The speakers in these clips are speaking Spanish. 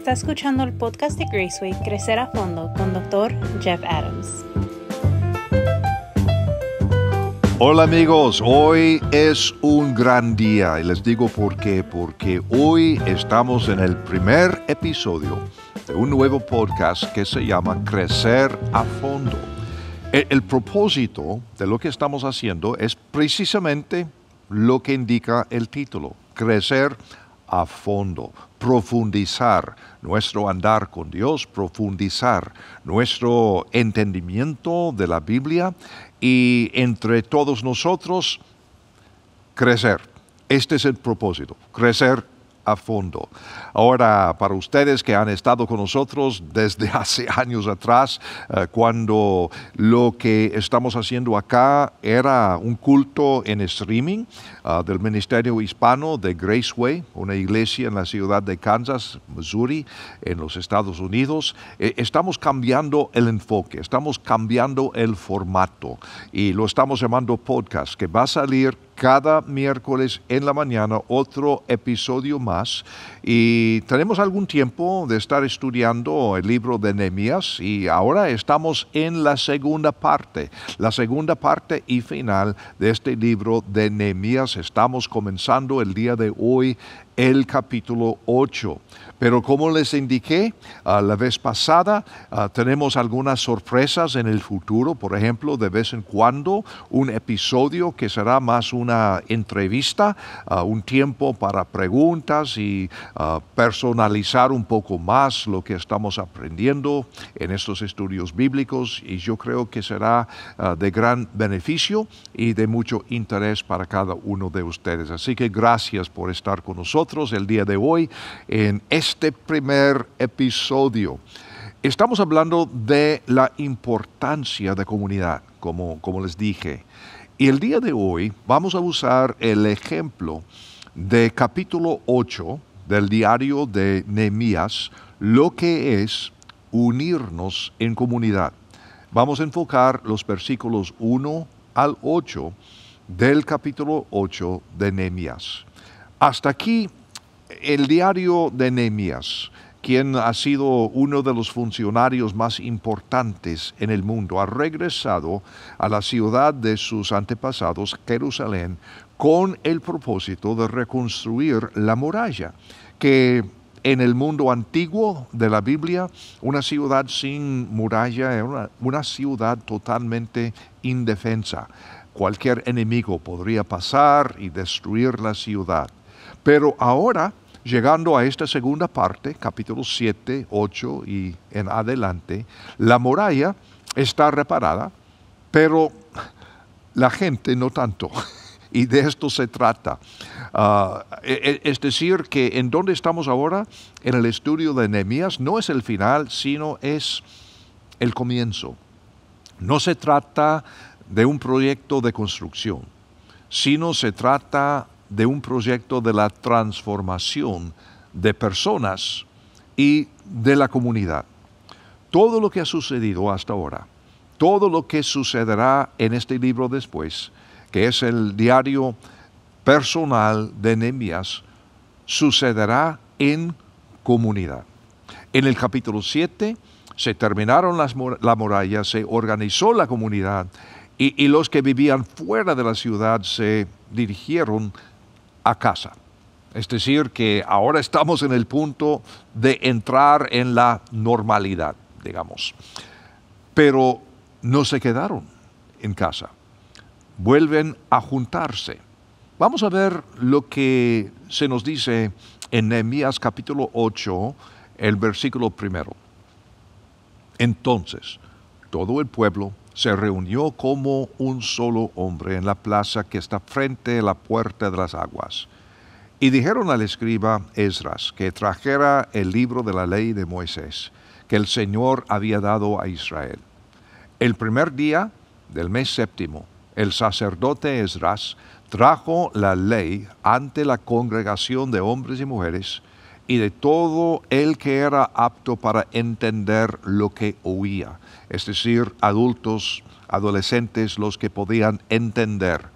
Está escuchando el podcast de Graceway Crecer a Fondo con Dr. Jeff Adams. Hola amigos, hoy es un gran día y les digo por qué, porque hoy estamos en el primer episodio de un nuevo podcast que se llama Crecer a Fondo. El propósito de lo que estamos haciendo es precisamente lo que indica el título, crecer a fondo, profundizar nuestro andar con Dios, profundizar nuestro entendimiento de la Biblia y entre todos nosotros crecer. Este es el propósito, crecer a fondo. Ahora, para ustedes que han estado con nosotros desde hace años atrás, cuando lo que estamos haciendo acá era un culto en streaming del Ministerio Hispano de Graceway, una iglesia en la ciudad de Kansas, Missouri, en los Estados Unidos, estamos cambiando el enfoque, estamos cambiando el formato y lo estamos llamando podcast, que va a salir cada miércoles en la mañana otro episodio más y tenemos algún tiempo de estar estudiando el libro de Nehemías y ahora estamos en la segunda parte y final de este libro de Nehemías. Estamos comenzando el día de hoy el capítulo 8. Pero como les indiqué la vez pasada, tenemos algunas sorpresas en el futuro. Por ejemplo, de vez en cuando un episodio que será más una entrevista, un tiempo para preguntas y personalizar un poco más lo que estamos aprendiendo en estos estudios bíblicos. Y yo creo que será de gran beneficio y de mucho interés para cada uno de ustedes. Así que gracias por estar con nosotros el día de hoy en este primer episodio. Estamos hablando de la importancia de comunidad, como les dije. Y el día de hoy vamos a usar el ejemplo de capítulo 8 del diario de Nehemías, lo que es unirnos en comunidad. Vamos a enfocar los versículos 1 al 8 del capítulo 8 de Nehemías. Hasta aquí el diario de Nehemías, quien ha sido uno de los funcionarios más importantes en el mundo, ha regresado a la ciudad de sus antepasados, Jerusalén, con el propósito de reconstruir la muralla, que en el mundo antiguo de la Biblia, una ciudad sin muralla era una ciudad totalmente indefensa. Cualquier enemigo podría pasar y destruir la ciudad. Pero ahora, llegando a esta segunda parte, capítulos 7, 8 y en adelante, la muralla está reparada, pero la gente no tanto. Y de esto se trata. Es decir, que en donde estamos ahora, en el estudio de Nehemías, no es el final, sino es el comienzo. No se trata de un proyecto de construcción, sino se trata de un proyecto de la transformación de personas y de la comunidad. Todo lo que ha sucedido hasta ahora, todo lo que sucederá en este libro después, que es el diario personal de Nehemías, sucederá en comunidad. En el capítulo 7 se terminaron la muralla, se organizó la comunidad y los que vivían fuera de la ciudad se dirigieron a casa. Es decir, que ahora estamos en el punto de entrar en la normalidad, digamos. Pero no se quedaron en casa. Vuelven a juntarse. Vamos a ver lo que se nos dice en Nehemías capítulo 8, el versículo 1. Entonces, todo el pueblo se reunió como un solo hombre en la plaza que está frente a la puerta de las aguas. Y dijeron al escriba Esdras que trajera el libro de la ley de Moisés, que el Señor había dado a Israel. El primer día del mes séptimo, el sacerdote Esdras trajo la ley ante la congregación de hombres y mujeres y de todo el que era apto para entender lo que oía, es decir, adultos, adolescentes, los que podían entender.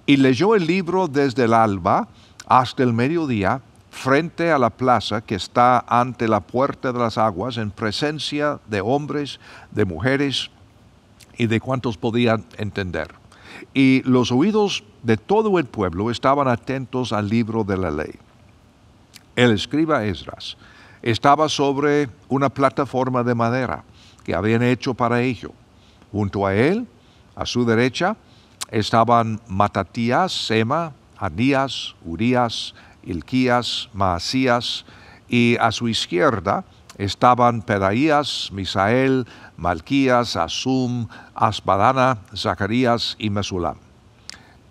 Y leyó el libro desde el alba hasta el mediodía frente a la plaza que está ante la puerta de las aguas, en presencia de hombres, de mujeres y de cuantos podían entender. Y los oídos de todo el pueblo estaban atentos al libro de la ley. El escriba Esdras estaba sobre una plataforma de madera que habían hecho para ello. Junto a él, a su derecha, estaban Matatías, Sema, Anías, Urías, Hilquías, Maasías, y a su izquierda estaban Pedaías, Misael, Malquías, Asum, Asbadana, Zacarías y Mesulam.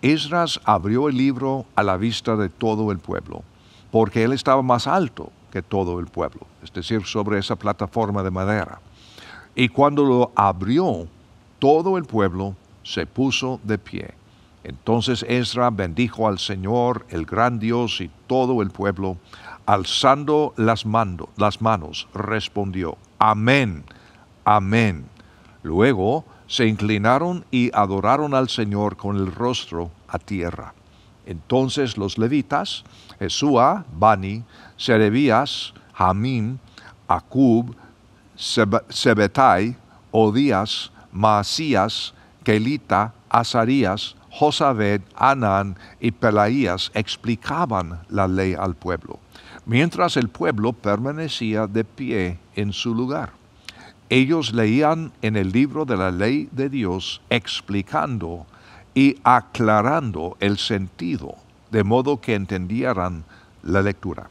Esdras abrió el libro a la vista de todo el pueblo, porque él estaba más alto que todo el pueblo, es decir, sobre esa plataforma de madera. Y cuando lo abrió, todo el pueblo se puso de pie. Entonces Esdras bendijo al Señor, el gran Dios, y todo el pueblo, alzando las manos, respondió: Amén, amén. Luego se inclinaron y adoraron al Señor con el rostro a tierra. Entonces los levitas, Jesúa, Bani, Serebías, Jamín, Acub, Sebetai, Odías, Maasías, Kelita, Azarías, Josabed, Anán y Pelaías explicaban la ley al pueblo, mientras el pueblo permanecía de pie en su lugar. Ellos leían en el libro de la ley de Dios, explicando y aclarando el sentido, de modo que entendieran la lectura.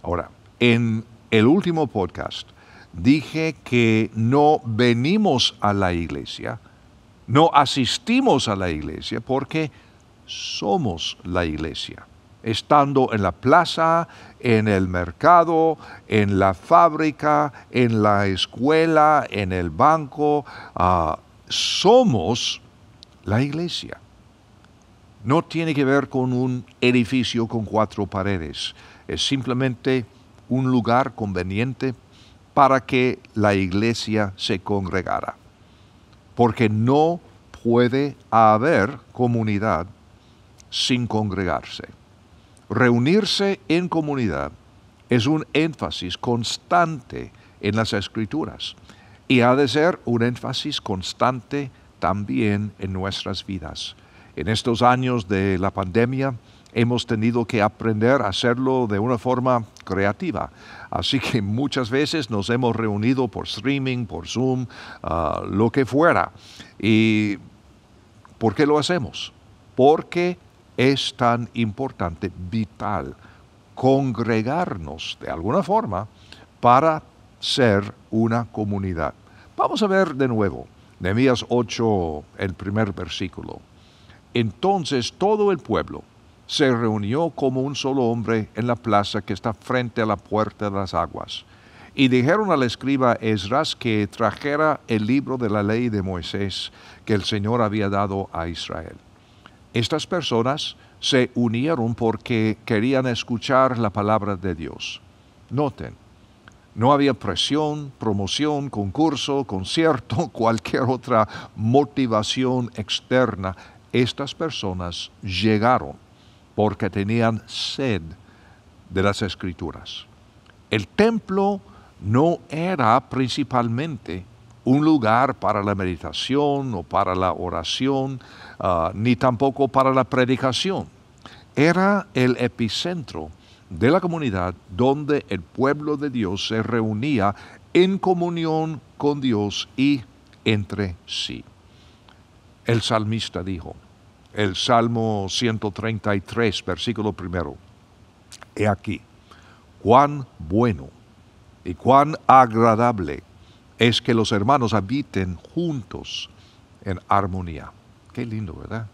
Ahora, en el último podcast dije que no venimos a la iglesia, no asistimos a la iglesia porque somos la iglesia. Estando en la plaza, en el mercado, en la fábrica, en la escuela, en el banco, somos la iglesia. No tiene que ver con un edificio con 4 paredes. Es simplemente un lugar conveniente para que la iglesia se congregara. Porque no puede haber comunidad sin congregarse. Reunirse en comunidad es un énfasis constante en las Escrituras y ha de ser un énfasis constante también en nuestras vidas. En estos años de la pandemia hemos tenido que aprender a hacerlo de una forma creativa. Así que muchas veces nos hemos reunido por streaming, por Zoom, lo que fuera. ¿Y por qué lo hacemos? Porque es tan importante, vital, congregarnos de alguna forma para ser una comunidad. Vamos a ver de nuevo Nehemías 8, el primer versículo. Entonces todo el pueblo se reunió como un solo hombre en la plaza que está frente a la puerta de las aguas. Y dijeron al escriba Esdras que trajera el libro de la ley de Moisés que el Señor había dado a Israel. Estas personas se unieron porque querían escuchar la palabra de Dios. Noten, no había presión, promoción, concurso, concierto, cualquier otra motivación externa. Estas personas llegaron porque tenían sed de las Escrituras. El templo no era principalmente un lugar para la meditación o para la oración, ni tampoco para la predicación. Era el epicentro de la comunidad donde el pueblo de Dios se reunía en comunión con Dios y entre sí. El salmista dijo, el Salmo 133, versículo 1, he aquí, cuán bueno y cuán agradable es que los hermanos habiten juntos en armonía. Qué lindo, ¿verdad?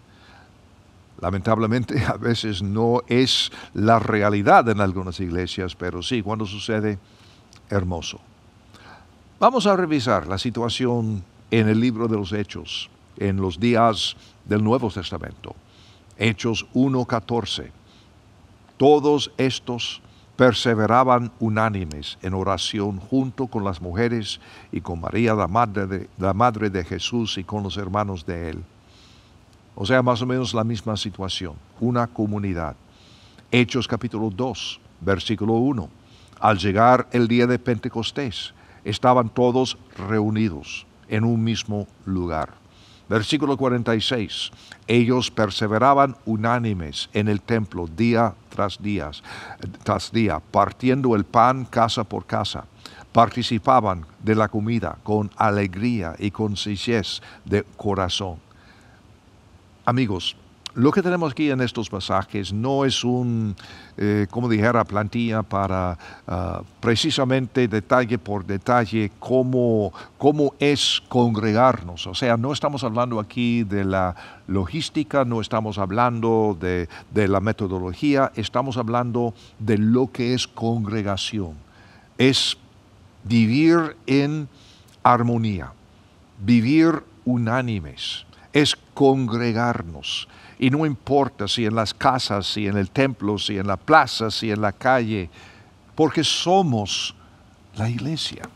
Lamentablemente a veces no es la realidad en algunas iglesias, pero sí, cuando sucede, hermoso. Vamos a revisar la situación en el libro de los Hechos, en los días del Nuevo Testamento. Hechos 1:14. Todos estos perseveraban unánimes en oración junto con las mujeres y con María, la madre de Jesús, y con los hermanos de él. O sea, más o menos la misma situación, una comunidad. Hechos capítulo 2, Versículo 1. Al llegar el día de Pentecostés, estaban todos reunidos en un mismo lugar. Versículo 46. Ellos perseveraban unánimes en el templo día tras día, partiendo el pan casa por casa. Participaban de la comida con alegría y con sencillez de corazón. Amigos, lo que tenemos aquí en estos pasajes no es como dijera, plantilla para precisamente detalle por detalle cómo es congregarnos. O sea, no estamos hablando aquí de la logística, no estamos hablando de la metodología, estamos hablando de lo que es congregación. Es vivir en armonía, vivir unánimes, es congregarnos. Y no importa si en las casas, si en el templo, si en la plaza, si en la calle, porque somos la iglesia.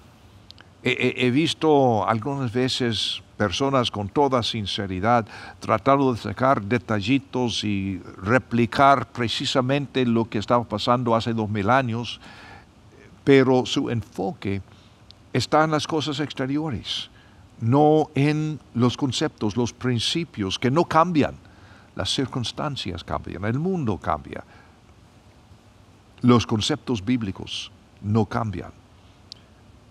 He visto algunas veces personas con toda sinceridad tratando de sacar detallitos y replicar precisamente lo que estaba pasando hace 2000 años, pero su enfoque está en las cosas exteriores, no en los conceptos, los principios que no cambian. Las circunstancias cambian, el mundo cambia. Los conceptos bíblicos no cambian.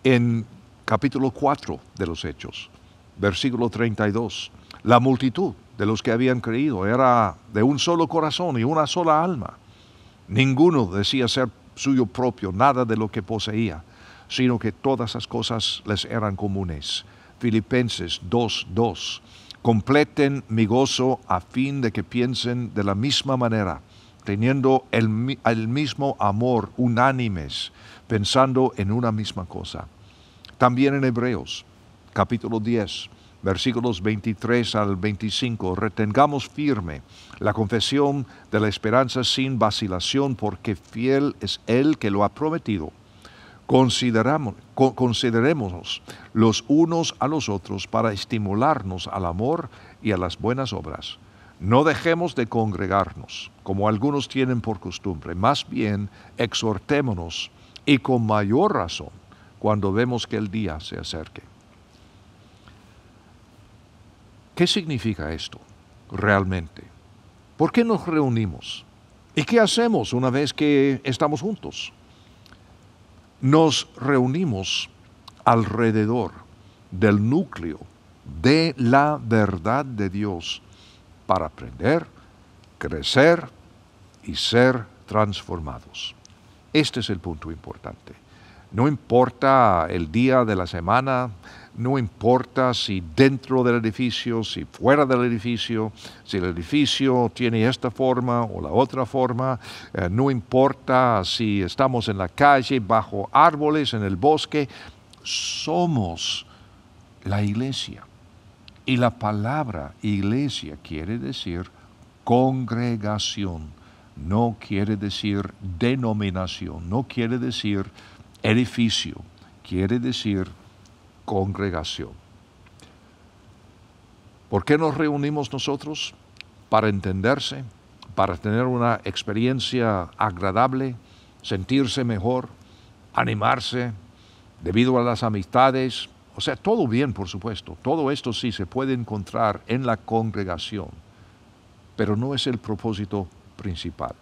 En capítulo 4 de los Hechos, versículo 32, la multitud de los que habían creído era de un solo corazón y una sola alma. Ninguno decía ser suyo propio nada de lo que poseía, sino que todas las cosas les eran comunes. Filipenses 2:2. Completen mi gozo a fin de que piensen de la misma manera, teniendo el mismo amor, unánimes, pensando en una misma cosa. También en Hebreos, capítulo 10, versículos 23 al 25, retengamos firme la confesión de la esperanza sin vacilación, porque fiel es el que lo ha prometido. Considerémonos los unos a los otros para estimularnos al amor y a las buenas obras. No dejemos de congregarnos, como algunos tienen por costumbre, más bien exhortémonos, y con mayor razón cuando vemos que el día se acerque. ¿Qué significa esto realmente? ¿Por qué nos reunimos? ¿Y qué hacemos una vez que estamos juntos? Nos reunimos alrededor del núcleo de la verdad de Dios para aprender, crecer y ser transformados. Este es el punto importante. No importa el día de la semana, no importa si dentro del edificio, si fuera del edificio, si el edificio tiene esta forma o la otra forma, no importa si estamos en la calle, bajo árboles, en el bosque, somos la iglesia. Y la palabra iglesia quiere decir congregación, no quiere decir denominación, no quiere decir edificio, quiere decir congregación. ¿Por qué nos reunimos nosotros? Para entenderse, para tener una experiencia agradable, sentirse mejor, animarse, debido a las amistades, o sea, todo bien, por supuesto. Todo esto sí se puede encontrar en la congregación, pero no es el propósito principal.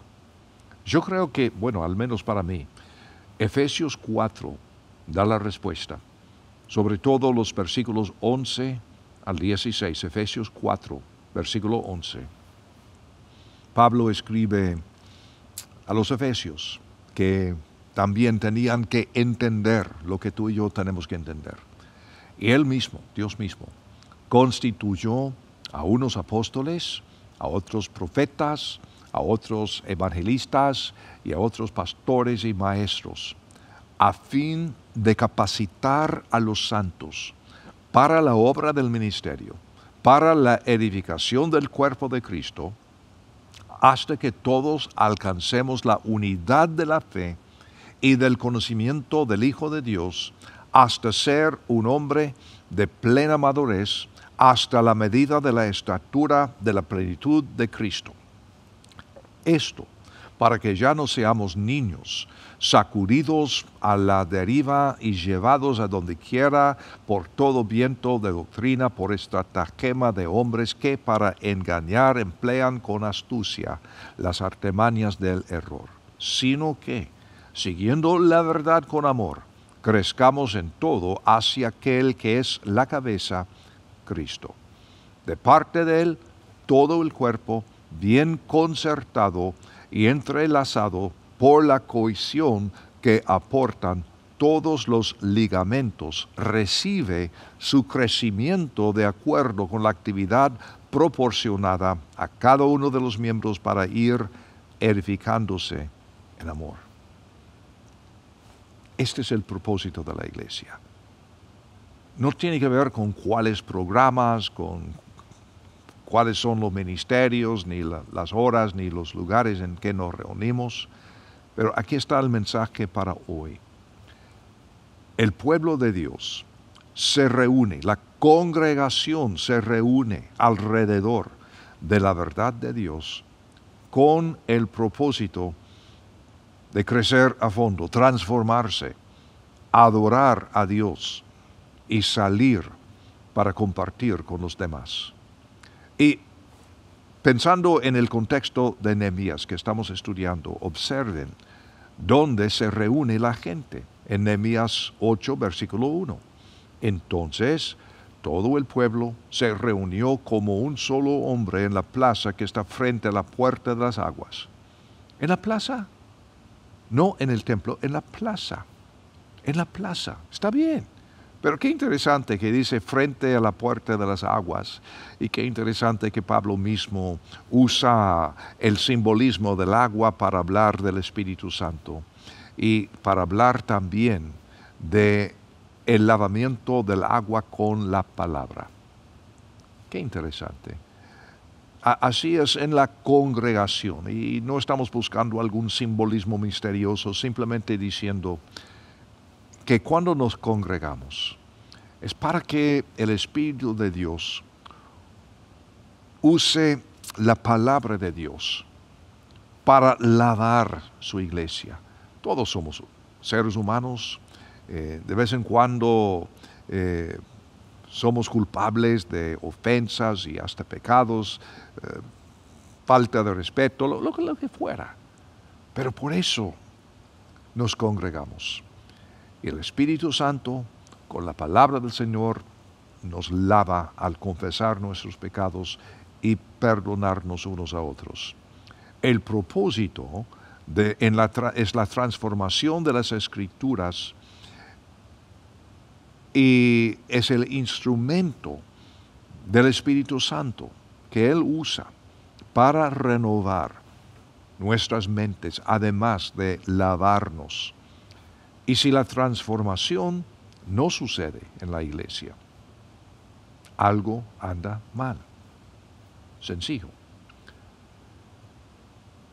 Yo creo que, bueno, al menos para mí, Efesios 4 da la respuesta. Sobre todo los versículos 11 al 16, Efesios 4, versículo 11. Pablo escribe a los efesios que también tenían que entender lo que tú y yo tenemos que entender. Y él mismo, Dios mismo, constituyó a unos apóstoles, a otros profetas, a otros evangelistas y a otros pastores y maestros, a fin de capacitar a los santos para la obra del ministerio, para la edificación del cuerpo de Cristo, hasta que todos alcancemos la unidad de la fe y del conocimiento del Hijo de Dios, hasta ser un hombre de plena madurez, hasta la medida de la estatura de la plenitud de Cristo. Esto para que ya no seamos niños, sacudidos a la deriva y llevados a donde quiera por todo viento de doctrina, por estratagema de hombres que para engañar emplean con astucia las artimañas del error, sino que, siguiendo la verdad con amor, crezcamos en todo hacia aquel que es la cabeza, Cristo. De parte de él, todo el cuerpo, bien concertado y entrelazado por la cohesión que aportan todos los ligamentos, recibe su crecimiento de acuerdo con la actividad proporcionada a cada uno de los miembros para ir edificándose en amor. Este es el propósito de la iglesia. No tiene que ver con cuáles programas, con cuáles son los ministerios, ni las horas, ni los lugares en que nos reunimos. Pero aquí está el mensaje para hoy. El pueblo de Dios se reúne, la congregación se reúne alrededor de la verdad de Dios con el propósito de crecer a fondo, transformarse, adorar a Dios y salir para compartir con los demás. Y pensando en el contexto de Nehemías que estamos estudiando, observen dónde se reúne la gente. En Nehemías 8, versículo 1. Entonces, todo el pueblo se reunió como un solo hombre en la plaza que está frente a la puerta de las aguas. ¿En la plaza? No en el templo, en la plaza. En la plaza. Está bien. Pero qué interesante que dice frente a la puerta de las aguas, y qué interesante que Pablo mismo usa el simbolismo del agua para hablar del Espíritu Santo y para hablar también de el lavamiento del agua con la palabra. Qué interesante. Así es en la congregación, y no estamos buscando algún simbolismo misterioso, simplemente diciendo que cuando nos congregamos es para que el Espíritu de Dios use la palabra de Dios para lavar su iglesia. Todos somos seres humanos, de vez en cuando somos culpables de ofensas y hasta pecados, falta de respeto, lo que fuera. Pero por eso nos congregamos. Y el Espíritu Santo, con la palabra del Señor, nos lava al confesar nuestros pecados y perdonarnos unos a otros. El propósito es la transformación de las Escrituras, y es el instrumento del Espíritu Santo que Él usa para renovar nuestras mentes, además de lavarnos. Y si la transformación no sucede en la iglesia, algo anda mal. Sencillo.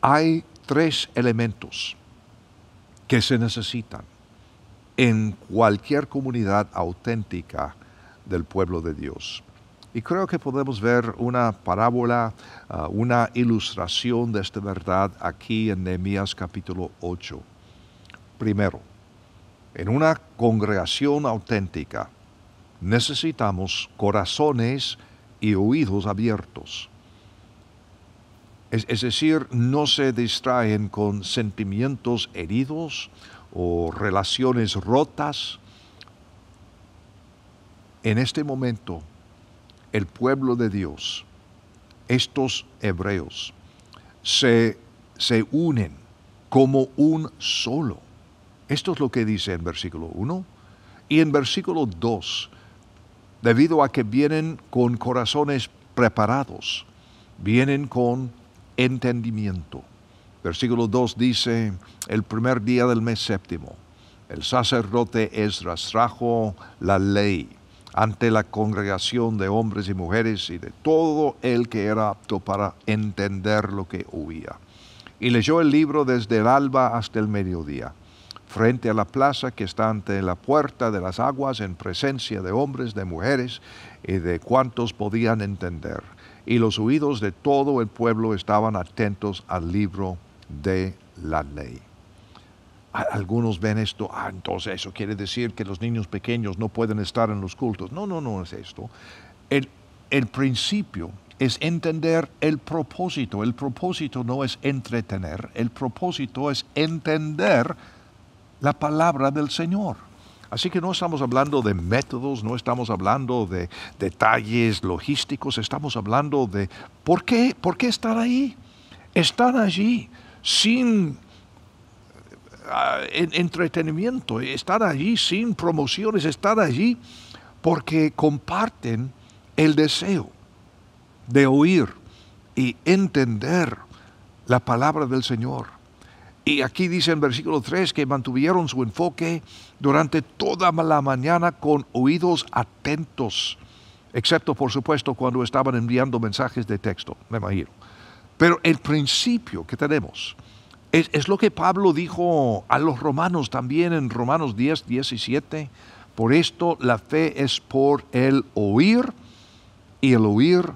Hay 3 elementos que se necesitan en cualquier comunidad auténtica del pueblo de Dios. Y creo que podemos ver una parábola, una ilustración de esta verdad aquí en Nehemías capítulo 8. Primero, en una congregación auténtica necesitamos corazones y oídos abiertos. Es decir, no se distraen con sentimientos heridos o relaciones rotas. En este momento, el pueblo de Dios, estos hebreos, se unen como un solo. Esto es lo que dice en versículo 1. Y en versículo 2, debido a que vienen con corazones preparados, vienen con entendimiento. Versículo 2 dice: el primer día del mes séptimo, el sacerdote Esdras trajo la ley ante la congregación de hombres y mujeres y de todo el que era apto para entender lo que oía. Y leyó el libro desde el alba hasta el mediodía, frente a la plaza que está ante la puerta de las aguas, en presencia de hombres, de mujeres y de cuantos podían entender. Y los oídos de todo el pueblo estaban atentos al libro de la ley. Algunos ven esto, entonces eso quiere decir que los niños pequeños no pueden estar en los cultos. No es esto. El principio es entender el propósito. El propósito no es entretener, el propósito es entender la palabra del Señor. Así que no estamos hablando de métodos, no estamos hablando de detalles logísticos, estamos hablando de ¿por qué están ahí? Están allí sin entretenimiento, están allí sin promociones, están allí porque comparten el deseo de oír y entender la palabra del Señor. Y aquí dice en versículo 3 que mantuvieron su enfoque durante toda la mañana con oídos atentos, excepto por supuesto cuando estaban enviando mensajes de texto, me imagino. Pero el principio que tenemos es lo que Pablo dijo a los romanos también en Romanos 10:17. Por esto la fe es por el oír y el oír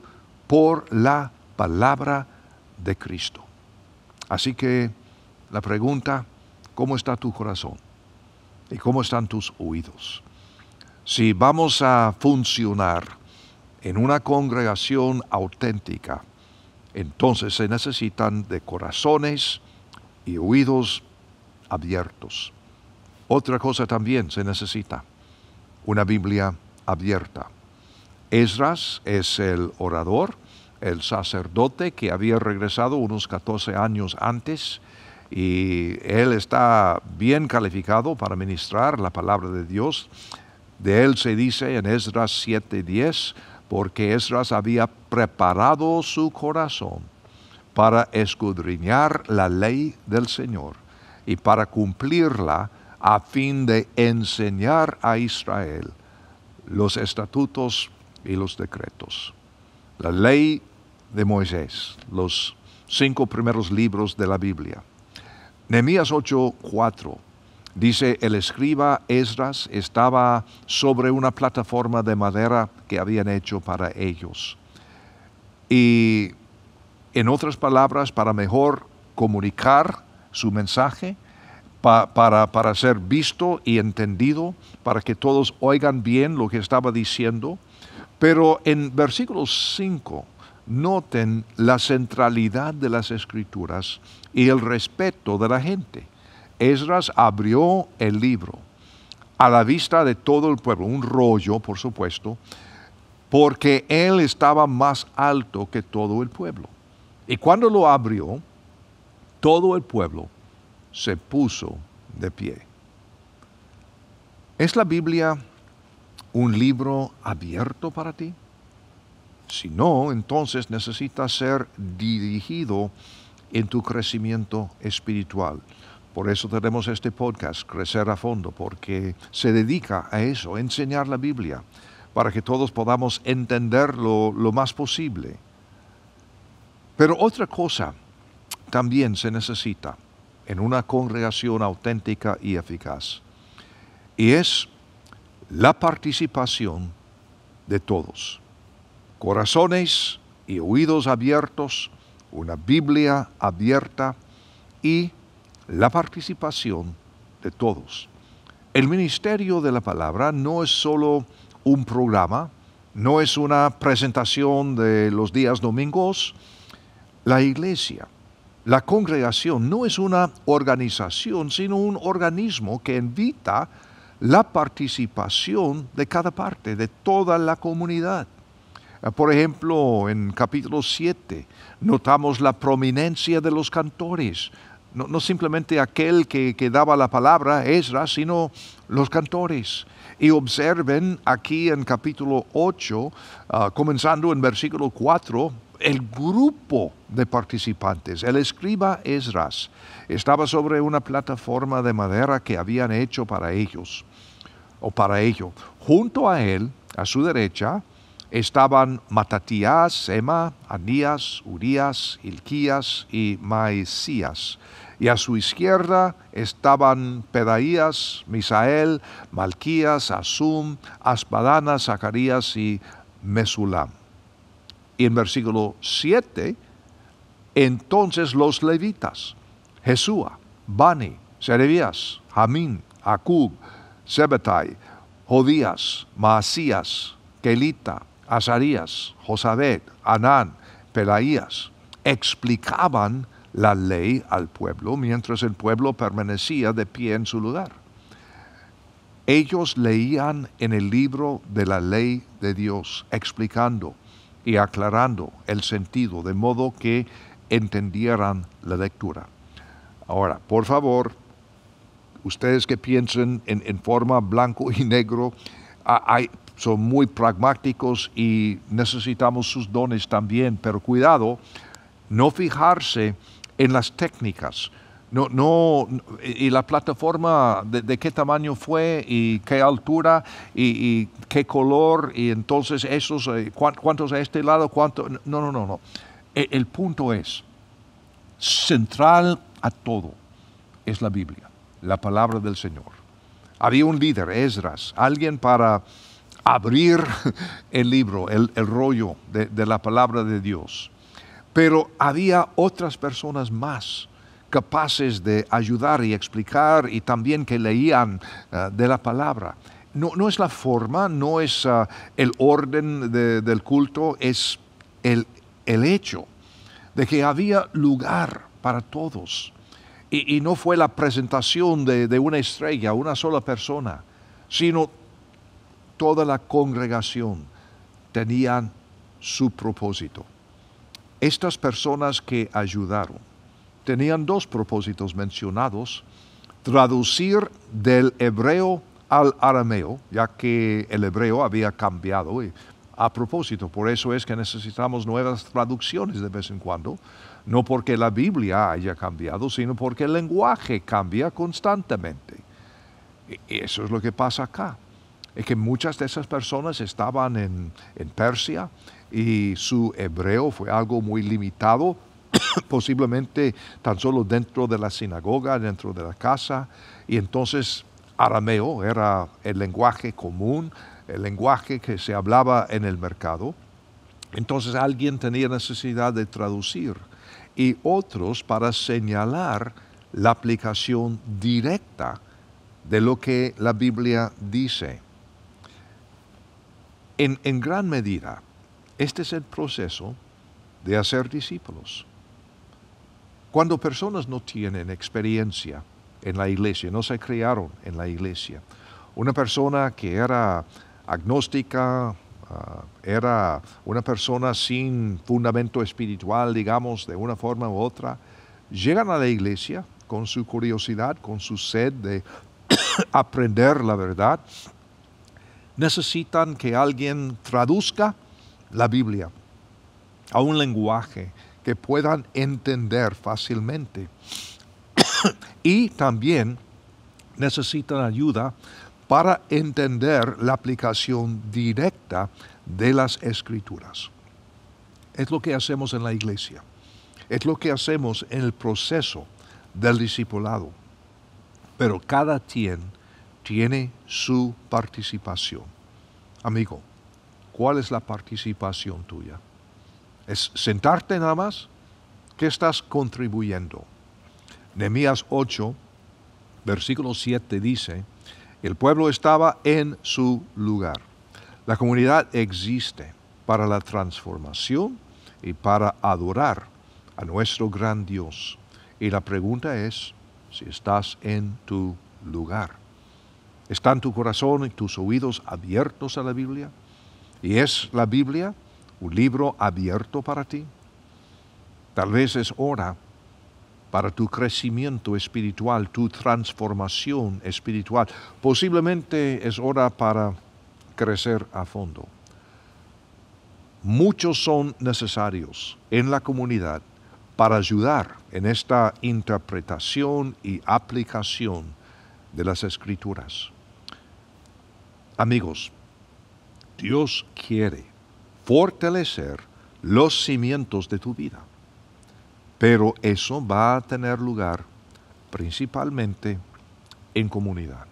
por la palabra de Cristo. Así que la pregunta, ¿cómo está tu corazón? ¿Y cómo están tus oídos? Si vamos a funcionar en una congregación auténtica, entonces se necesitan de corazones y oídos abiertos. Otra cosa también se necesita, una Biblia abierta. Esdras es el orador, el sacerdote que había regresado unos 14 años antes, y él está bien calificado para ministrar la palabra de Dios. De él se dice en Esdras 7:10, porque Esdras había preparado su corazón para escudriñar la ley del Señor y para cumplirla a fin de enseñar a Israel los estatutos y los decretos. La ley de Moisés, los 5 primeros libros de la Biblia. Nehemías 8:4 dice, el escriba Esdras estaba sobre una plataforma de madera que habían hecho para ellos. Y en otras palabras, para mejor comunicar su mensaje, para ser visto y entendido, para que todos oigan bien lo que estaba diciendo. Pero en versículo 5, noten la centralidad de las Escrituras y el respeto de la gente. Esdras abrió el libro a la vista de todo el pueblo, un rollo, por supuesto, porque él estaba más alto que todo el pueblo. Y cuando lo abrió, todo el pueblo se puso de pie. ¿Es la Biblia un libro abierto para ti? Si no, entonces necesitas ser dirigido en tu crecimiento espiritual. Por eso tenemos este podcast, Crecer a Fondo, porque se dedica a eso, a enseñar la Biblia, para que todos podamos entenderlo lo más posible. Pero otra cosa también se necesita en una congregación auténtica y eficaz, y es la participación de todos. Corazones y oídos abiertos, una Biblia abierta y la participación de todos. El ministerio de la palabra no es solo un programa, no es una presentación de los días domingos. La iglesia, la congregación no es una organización, sino un organismo que invita la participación de cada parte, de toda la comunidad. Por ejemplo, en capítulo 7 notamos la prominencia de los cantores. No simplemente aquel que daba la palabra, Esdras, sino los cantores. Y observen aquí en capítulo 8, comenzando en versículo 4, el grupo de participantes. El escriba Esdras estaba sobre una plataforma de madera que habían hecho para ellos, o para ello. Junto a él, a su derecha, estaban Matatías, Sema, Anías, Urías, Hilquías y Maasías. Y a su izquierda estaban Pedaías, Misael, Malquías, Asum, Asbadana, Zacarías y Mesulam. Y en versículo 7, entonces los levitas, Jesúa, Bani, Serebías, Jamín, Acub, Sebetai, Jodías, Maasías, Kelita, Azarías, Josabed, Anán, Pelaías, explicaban la ley al pueblo mientras el pueblo permanecía de pie en su lugar. Ellos leían en el libro de la ley de Dios, explicando y aclarando el sentido, de modo que entendieran la lectura. Ahora, por favor, ustedes que piensen en forma blanco y negro, son muy pragmáticos y necesitamos sus dones también, pero cuidado, no fijarse en las técnicas. Y la plataforma de qué tamaño fue y qué altura y qué color y entonces esos, cuántos a este lado, cuántos. No. El punto es, central a todo es la Biblia, la palabra del Señor. Había un líder, Esdras, alguien para abrir el libro, el rollo de la palabra de Dios. Pero había otras personas más capaces de ayudar y explicar y también que leían de la palabra. No es la forma, no es el orden del culto, es el hecho de que había lugar para todos. Y no fue la presentación de una estrella, una sola persona, sino toda la congregación tenían su propósito. Estas personas que ayudaron tenían dos propósitos mencionados: traducir del hebreo al arameo, ya que el hebreo había cambiado. Y a propósito, por eso es que necesitamos nuevas traducciones de vez en cuando, no porque la Biblia haya cambiado, sino porque el lenguaje cambia constantemente. Y eso es lo que pasa acá. Es que muchas de esas personas estaban en Persia y su hebreo fue algo muy limitado, posiblemente tan solo dentro de la sinagoga, dentro de la casa, y entonces arameo era el lenguaje común, el lenguaje que se hablaba en el mercado. Entonces alguien tenía necesidad de traducir y otros para señalar la aplicación directa de lo que la Biblia dice. En gran medida, este es el proceso de hacer discípulos. Cuando personas no tienen experiencia en la iglesia, no se criaron en la iglesia, una persona que era agnóstica, era una persona sin fundamento espiritual, digamos, de una forma u otra, llegan a la iglesia con su curiosidad, con su sed de aprender la verdad, necesitan que alguien traduzca la Biblia a un lenguaje que puedan entender fácilmente. Y también necesitan ayuda para entender la aplicación directa de las Escrituras. Es lo que hacemos en la iglesia. Es lo que hacemos en el proceso del discipulado. Pero cada quien tiene su participación. Amigo, ¿cuál es la participación tuya? ¿Es sentarte nada más? ¿Qué estás contribuyendo? Nehemías 8, versículo 7 dice: el pueblo estaba en su lugar. La comunidad existe para la transformación y para adorar a nuestro gran Dios. Y la pregunta es si estás en tu lugar. ¿Están tu corazón y tus oídos abiertos a la Biblia? ¿Y es la Biblia un libro abierto para ti? Tal vez es hora para tu crecimiento espiritual, tu transformación espiritual. Posiblemente es hora para crecer a fondo. Muchos son necesarios en la comunidad para ayudar en esta interpretación y aplicación de las Escrituras. Amigos, Dios quiere fortalecer los cimientos de tu vida, pero eso va a tener lugar principalmente en comunidad.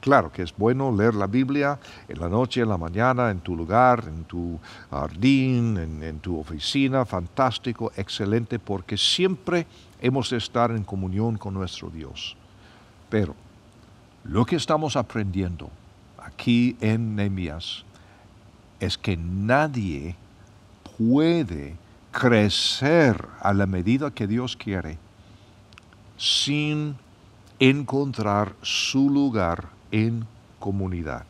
Claro que es bueno leer la Biblia en la noche, en la mañana, en tu lugar, en tu jardín, en tu oficina, fantástico, excelente, porque siempre hemos de estar en comunión con nuestro Dios. Pero lo que estamos aprendiendo aquí en Nehemías es que nadie puede crecer a la medida que Dios quiere sin encontrar su lugar en comunidad.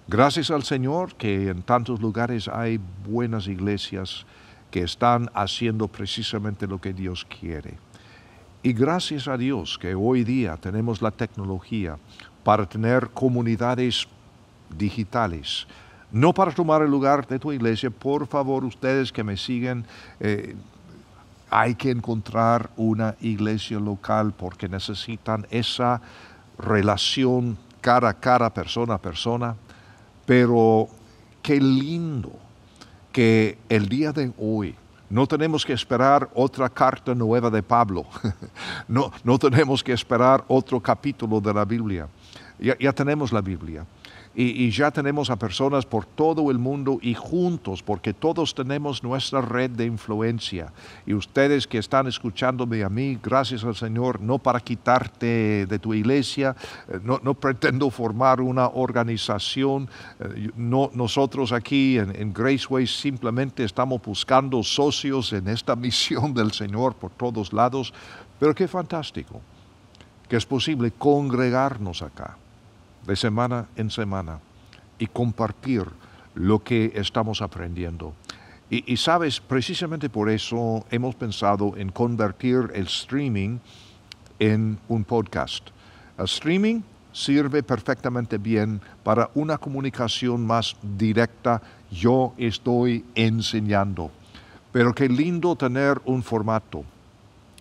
Gracias al Señor que en tantos lugares hay buenas iglesias que están haciendo precisamente lo que Dios quiere. Y gracias a Dios que hoy día tenemos la tecnología para tener comunidades digitales. No para tomar el lugar de tu iglesia, por favor, ustedes que me siguen, hay que encontrar una iglesia local porque necesitan esa relación cara a cara, persona a persona. Pero qué lindo que el día de hoy no tenemos que esperar otra carta nueva de Pablo. No tenemos que esperar otro capítulo de la Biblia. Ya tenemos la Biblia. Y ya tenemos a personas por todo el mundo y juntos, porque todos tenemos nuestra red de influencia. Y ustedes que están escuchándome a mí, gracias al Señor, no para quitarte de tu iglesia, no pretendo formar una organización. Nosotros aquí en Graceway simplemente estamos buscando socios en esta misión del Señor por todos lados. Pero qué fantástico que es posible congregarnos acá de semana en semana y compartir lo que estamos aprendiendo. Y sabes, precisamente por eso hemos pensado en convertir el streaming en un podcast. El streaming sirve perfectamente bien para una comunicación más directa. Yo estoy enseñando. Pero qué lindo tener un formato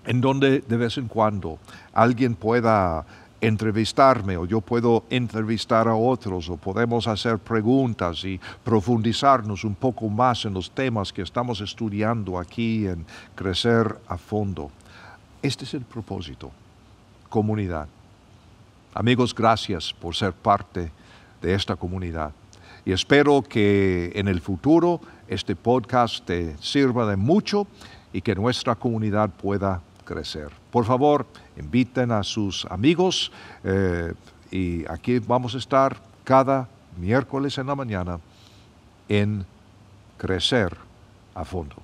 en donde de vez en cuando alguien pueda entrevistarme o yo puedo entrevistar a otros o podemos hacer preguntas y profundizarnos un poco más en los temas que estamos estudiando aquí en Crecer a Fondo. Este es el propósito, comunidad. Amigos, gracias por ser parte de esta comunidad y espero que en el futuro este podcast te sirva de mucho y que nuestra comunidad pueda crecer. Por favor, inviten a sus amigos y aquí vamos a estar cada miércoles en la mañana en Crecer a Fondo.